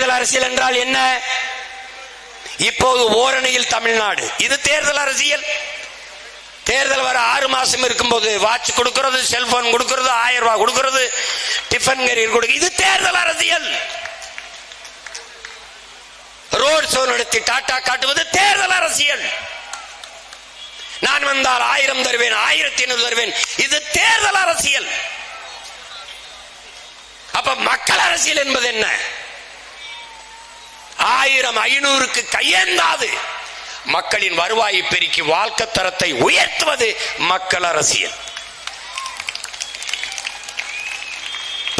தேர்தல் அரசியல் என்றால் என்ன? இப்போது ஓரணியில் தமிழ்நாடு, இது தேர்தல் அரசியல். தேர்தல் வர 6 மாசம் இருக்கும் போது வாட்ச் கொடுக்கிறது, செல்போன் கொடுக்கிறது, 1000 ரூபாய் கொடுக்கிறது, டிஃபன் கேரியர் கொடுக்கிறது, இது தேர்தல் அரசியல். ரோட் ஷோ நடத்தி டாட்டா காட்டுவது தேர்தல் அரசியல். நான் வந்தால் 1000 தருவேன், 1500 தருவேன், இது தேர்தல் அரசியல். அப்ப மக்கள் அரசியல் என்பது என்ன? 1000 500க்கு கையேந்தாது மக்களின் வருவாயை பெருக்கி வாழ்க்கை தரத்தை உயர்த்துவது மக்கள் அரசியல்.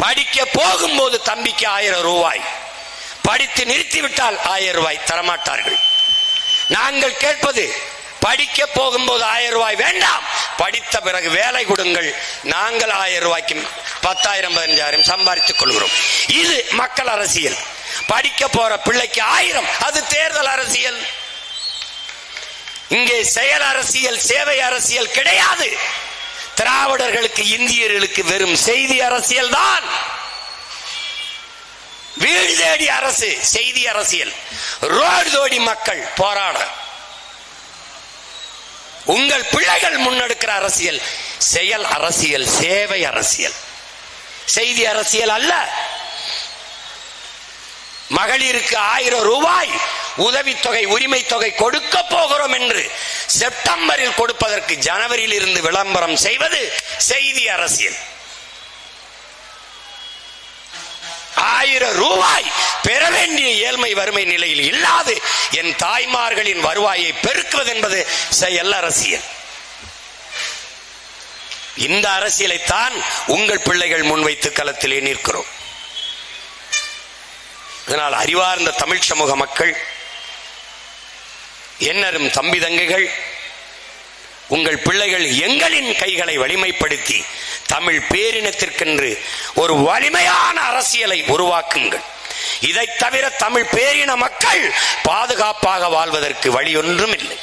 படிக்க போகும்போது தம்பிக்கு 1000 ரூபாய், படித்து நிறுத்திவிட்டால் 1000 ரூபாய் தரமாட்டார்கள். நாங்கள் கேட்பது, படிக்க போகும்போது 1000 ரூபாய் வேண்டாம், படித்த பிறகு வேலை கொடுங்கள், நாங்கள் 1000 ரூபாய்க்கு 10,000 15,000 சம்பாதித்துக் கொள்கிறோம். இது மக்கள் அரசியல். படிக்க போற பிள்ளைக்கு 1000, அது தேர்தல் அரசியல். இங்கே செயல் அரசியல், சேவை அரசியல் கிடையாது. திராவிடர்களுக்கு இந்தியர்களுக்கு வெறும் செய்தி அரசியல் தான். வீடு தேடி அரசு செய்தி அரசியல், ரோடு தோடி மக்கள் போராட. உங்கள் பிள்ளைகள் முன்னெடுக்கிற அரசியல் செயல் அரசியல், சேவை அரசியல், செய்தி அரசியல் அல்ல. மகளிருக்கு 1000 ரூபாய் உதவித்தொகை, உரிமை தொகை கொடுக்க போகிறோம் என்று செப்டம்பரில் கொடுப்பதற்கு ஜனவரியில் இருந்து விளம்பரம் செய்வது செய்தி அரசியல். 1000 ரூபாய் பெற வேண்டிய ஏழ்மை வறுமை நிலையில் இல்லாது என் தாய்மார்களின் வருவாயை பெருக்குவது என்பது செயல் அரசியல். இந்த அரசியலைத்தான் உங்கள் பிள்ளைகள் முன்வைத்து களத்திலே நிற்கிறோம். இதனால் அறிவார்ந்த தமிழ் சமூக மக்கள், என்னரும் தம்பி தங்கைகள், உங்கள் பிள்ளைகள் எங்களின் கைகளை வலிமைப்படுத்தி தமிழ் பேரினத்திற்கென்று ஒரு வலிமையான அரசியலை உருவாக்குங்கள். இதை தவிர தமிழ் பேரின மக்கள் பாதுகாப்பாக வாழ்வதற்கு வழி ஒன்றும் இல்லை.